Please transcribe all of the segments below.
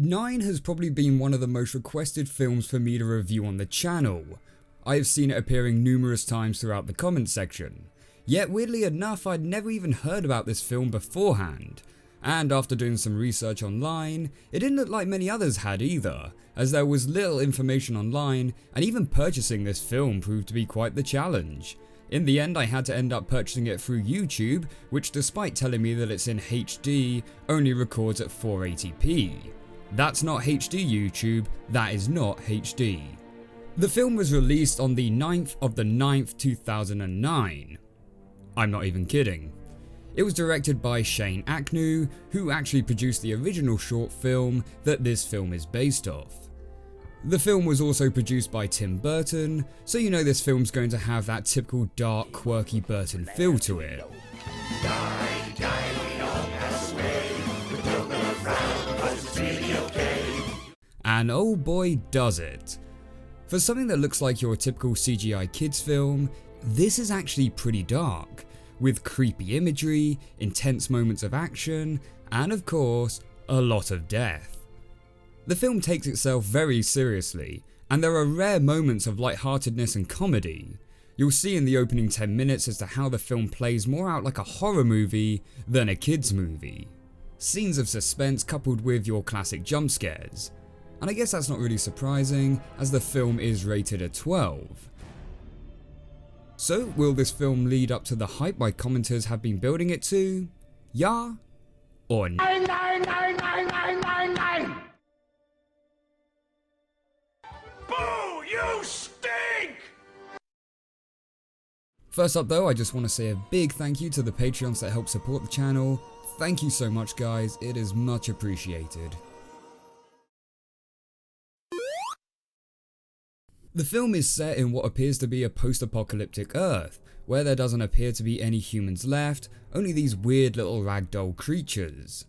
9 has probably been one of the most requested films for me to review on the channel. I have seen it appearing numerous times throughout the comments section. Yet weirdly enough, I'd never even heard about this film beforehand. And after doing some research online, it didn't look like many others had either, as there was little information online, and even purchasing this film proved to be quite the challenge. In the end, I had to end up purchasing it through YouTube, which despite telling me that it's in HD, only records at 480p. That's not HD YouTube, that is not HD. The film was released on the 9th of the 9th, 2009. I'm not even kidding. It was directed by Acknew, who actually produced the original short film that this film is based off. The film was also produced by Tim Burton, so you know this film's going to have that typical dark, quirky Burton feel to it. And oh boy does it. For something that looks like your typical CGI kids film, this is actually pretty dark, with creepy imagery, intense moments of action, and of course, a lot of death. The film takes itself very seriously, and there are rare moments of lightheartedness and comedy. You'll see in the opening 10 minutes as to how the film plays more out like a horror movie than a kids movie. Scenes of suspense coupled with your classic jump scares. And I guess that's not really surprising, as the film is rated at 12. So will this film lead up to the hype my commenters have been building it to? Yeah? Or no? Boo! You stink! First up though, I just want to say a big thank you to the Patreons that help support the channel. Thank you so much guys, it is much appreciated. The film is set in what appears to be a post-apocalyptic Earth, where there doesn't appear to be any humans left, only these weird little ragdoll creatures.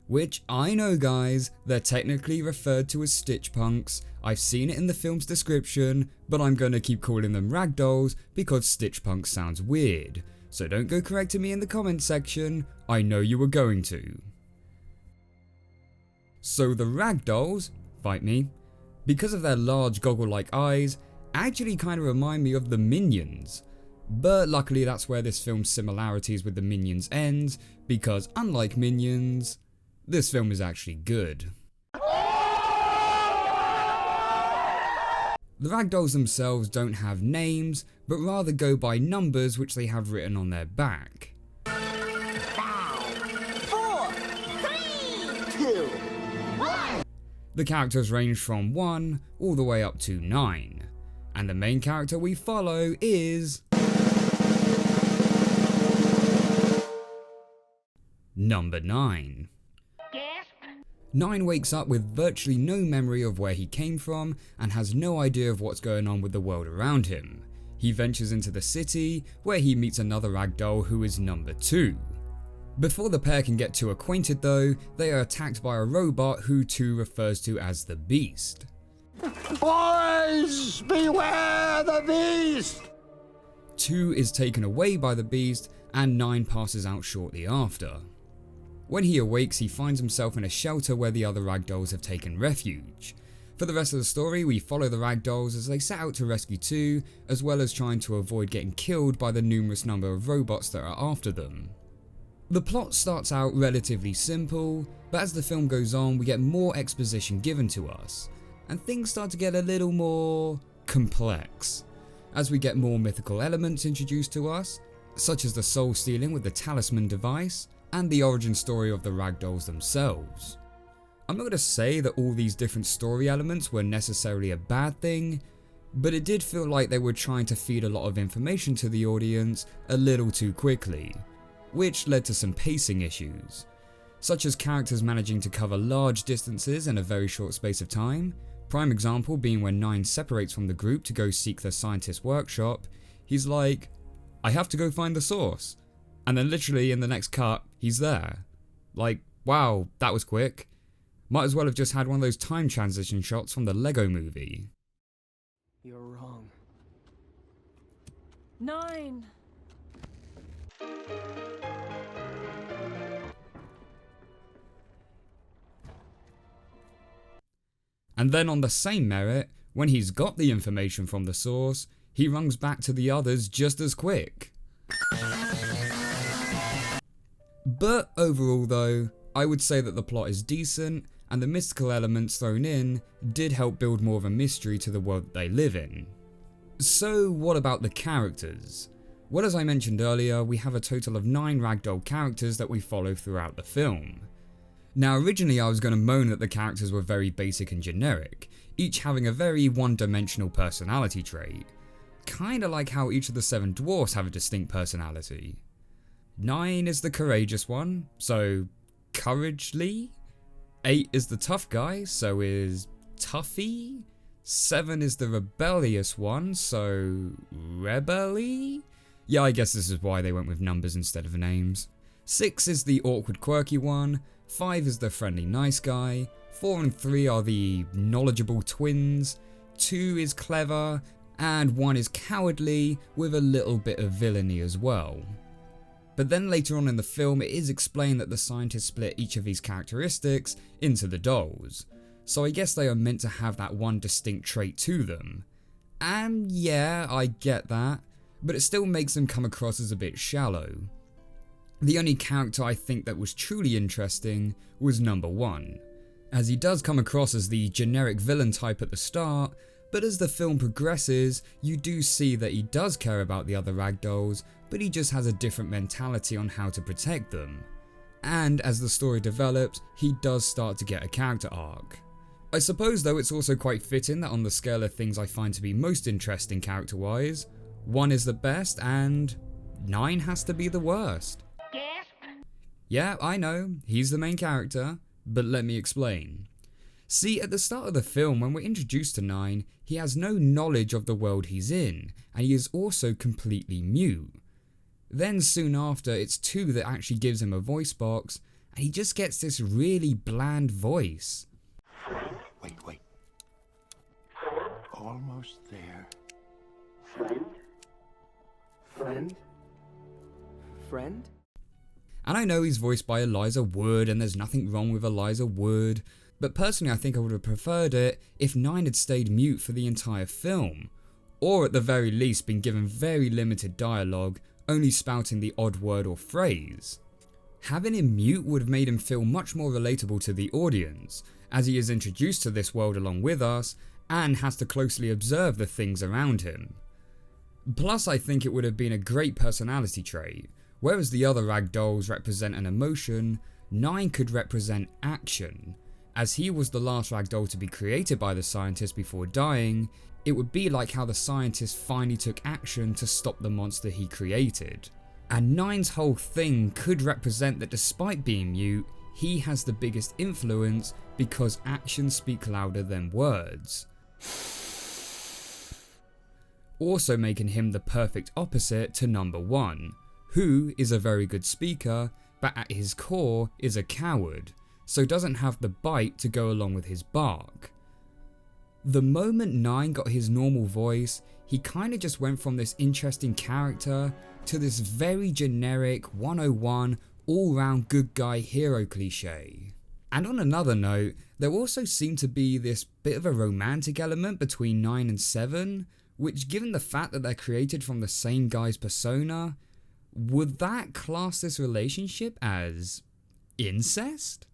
Which, I know guys, they're technically referred to as stitch punks. I've seen it in the film's description, but I'm gonna keep calling them ragdolls because stitch punks sounds weird. So don't go correcting me in the comments section, I know you were going to. So the ragdolls, fight me, because of their large goggle-like eyes, actually kind of remind me of the Minions. But luckily that's where this film's similarities with the Minions ends, because unlike Minions, this film is actually good. The ragdolls themselves don't have names, but rather go by numbers which they have written on their back. 5, 4, 3, 2, 1. The characters range from 1 all the way up to 9, and the main character we follow is number 9. 9 wakes up with virtually no memory of where he came from and has no idea of what's going on with the world around him. He ventures into the city where he meets another ragdoll who is number 2. Before the pair can get too acquainted though, they are attacked by a robot who 2 refers to as the Beast. Boys, beware the beast! 2 is taken away by the Beast and 9 passes out shortly after. When he awakes, he finds himself in a shelter where the other ragdolls have taken refuge. For the rest of the story, we follow the ragdolls as they set out to rescue 2, as well as trying to avoid getting killed by the numerous number of robots that are after them. The plot starts out relatively simple, but as the film goes on we get more exposition given to us, and things start to get a little more complex, as we get more mythical elements introduced to us, such as the soul stealing with the talisman device, and the origin story of the ragdolls themselves. I'm not going to say that all these different story elements were necessarily a bad thing, but it did feel like they were trying to feed a lot of information to the audience a little too quickly, which led to some pacing issues, such as characters managing to cover large distances in a very short space of time. Prime example being when 9 separates from the group to go seek the scientist's workshop. He's like, I have to go find the source, and then literally in the next cut he's there. Like, wow, that was quick. Might as well have just had one of those time transition shots from the Lego movie. You're wrong. 9. And then on the same merit, when he's got the information from the source, he runs back to the others just as quick. But overall though, I would say that the plot is decent, and the mystical elements thrown in did help build more of a mystery to the world that they live in. So what about the characters? Well, as I mentioned earlier, we have a total of 9 ragdoll characters that we follow throughout the film. Now originally I was going to moan that the characters were very basic and generic, each having a very one-dimensional personality trait. Kinda like how each of the 7 dwarfs have a distinct personality. 9 is the courageous one, so couragely. 8 is the tough guy, so is Tuffy. 7 is the rebellious one, so rebelly? Yeah, I guess this is why they went with numbers instead of names. 6 is the awkward quirky one, 5 is the friendly nice guy, 4 and 3 are the knowledgeable twins, 2 is clever, and 1 is cowardly with a little bit of villainy as well. But then later on in the film it is explained that the scientists split each of these characteristics into the dolls, so I guess they are meant to have that one distinct trait to them. And yeah, I get that, but it still makes them come across as a bit shallow. The only character I think that was truly interesting was number 1, as he does come across as the generic villain type at the start, but as the film progresses you do see that he does care about the other ragdolls, but he just has a different mentality on how to protect them. And as the story develops, he does start to get a character arc. I suppose though it's also quite fitting that on the scale of things I find to be most interesting character wise, 1 is the best and 9 has to be the worst. Yeah, I know, he's the main character, but let me explain. See, at the start of the film when we're introduced to 9, he has no knowledge of the world he's in, and he is also completely mute. Then soon after it's 2 that actually gives him a voice box, and he just gets this really bland voice. Wait. Almost there. Friend? And I know he's voiced by Eliza Wood and there's nothing wrong with Eliza Wood, but personally I think I would have preferred it if 9 had stayed mute for the entire film, or at the very least been given very limited dialogue, only spouting the odd word or phrase. Having him mute would have made him feel much more relatable to the audience, as he is introduced to this world along with us and has to closely observe the things around him. Plus I think it would have been a great personality trait. Whereas the other ragdolls represent an emotion, 9 could represent action. As he was the last ragdoll to be created by the scientists before dying, it would be like how the scientists finally took action to stop the monster he created. And 9's whole thing could represent that despite being mute, he has the biggest influence because actions speak louder than words. Also making him the perfect opposite to number 1. Who is a very good speaker, but at his core is a coward, so doesn't have the bite to go along with his bark. The moment 9 got his normal voice, he kinda just went from this interesting character to this very generic 101 all-round good guy hero cliche. And on another note, there also seemed to be this bit of a romantic element between 9 and 7, which given the fact that they're created from the same guy's persona, would that class this relationship as incest?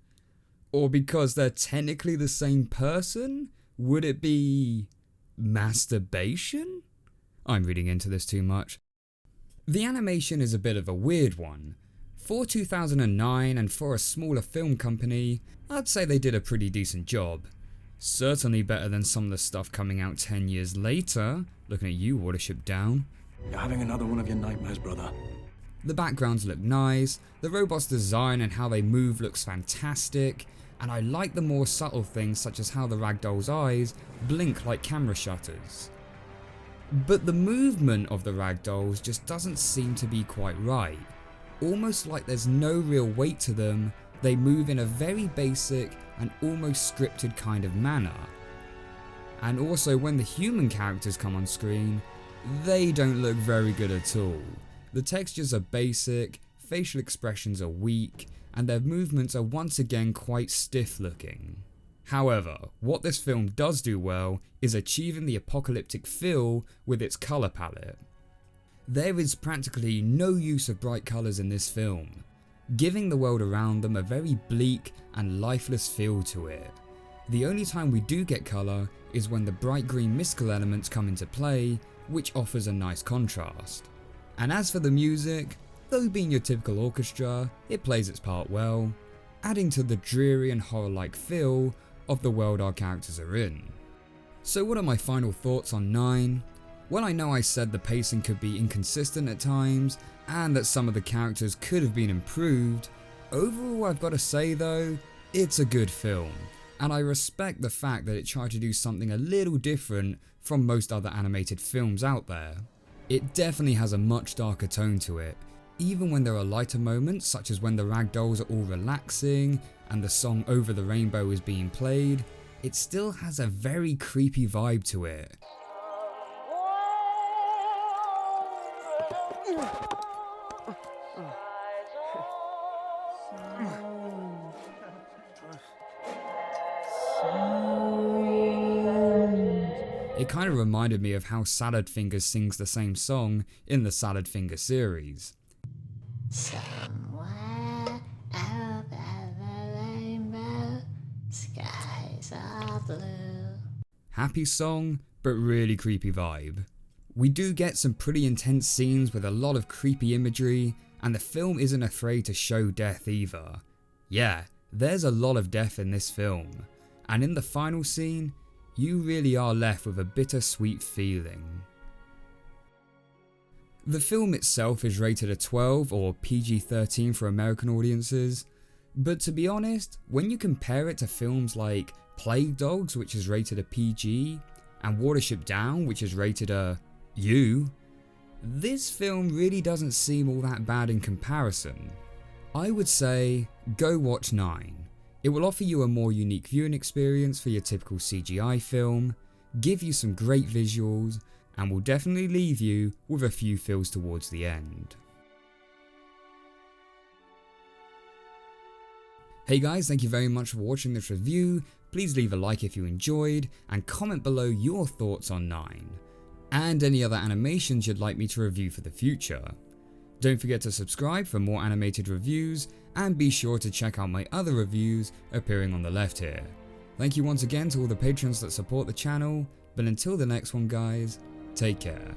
Or because they're technically the same person, would it be masturbation? I'm reading into this too much. The animation is a bit of a weird one. For 2009 and for a smaller film company, I'd say they did a pretty decent job. Certainly better than some of the stuff coming out 10 years later, looking at you Watership Down. You're having another one of your nightmares, brother. The backgrounds look nice, the robots' design and how they move looks fantastic, and I like the more subtle things such as how the ragdoll's eyes blink like camera shutters. But the movement of the ragdolls just doesn't seem to be quite right. Almost like there's no real weight to them, they move in a very basic and almost scripted kind of manner. And also when the human characters come on screen, they don't look very good at all. The textures are basic, facial expressions are weak, and their movements are once again quite stiff looking. However, what this film does do well is achieving the apocalyptic feel with its colour palette. There is practically no use of bright colours in this film, giving the world around them a very bleak and lifeless feel to it. The only time we do get colour is when the bright green mystical elements come into play, which offers a nice contrast. And as for the music, though being your typical orchestra, it plays its part well, adding to the dreary and horror-like feel of the world our characters are in. So what are my final thoughts on 9? Well, I know I said the pacing could be inconsistent at times, and that some of the characters could have been improved. Overall, I've got to say though, it's a good film, and I respect the fact that it tried to do something a little different from most other animated films out there. It definitely has a much darker tone to it, even when there are lighter moments such as when the ragdolls are all relaxing and the song Over the Rainbow is being played, it still has a very creepy vibe to it. It kind of reminded me of how Salad Fingers sings the same song in the Salad Finger series. Somewhere over the rainbow, skies are blue. Happy song, but really creepy vibe. We do get some pretty intense scenes with a lot of creepy imagery, and the film isn't afraid to show death either. Yeah, there's a lot of death in this film, and in the final scene, you really are left with a bittersweet feeling. The film itself is rated a 12 or PG-13 for American audiences, but to be honest, when you compare it to films like Plague Dogs, which is rated a PG, and Watership Down, which is rated a U, this film really doesn't seem all that bad in comparison. I would say go watch 9. It will offer you a more unique viewing experience for your typical CGI film, give you some great visuals, and will definitely leave you with a few feels towards the end. Hey guys, thank you very much for watching this review. Please leave a like if you enjoyed, and comment below your thoughts on 9, and any other animations you'd like me to review for the future. Don't forget to subscribe for more animated reviews, and be sure to check out my other reviews appearing on the left here. Thank you once again to all the patrons that support the channel, but until the next one guys, take care.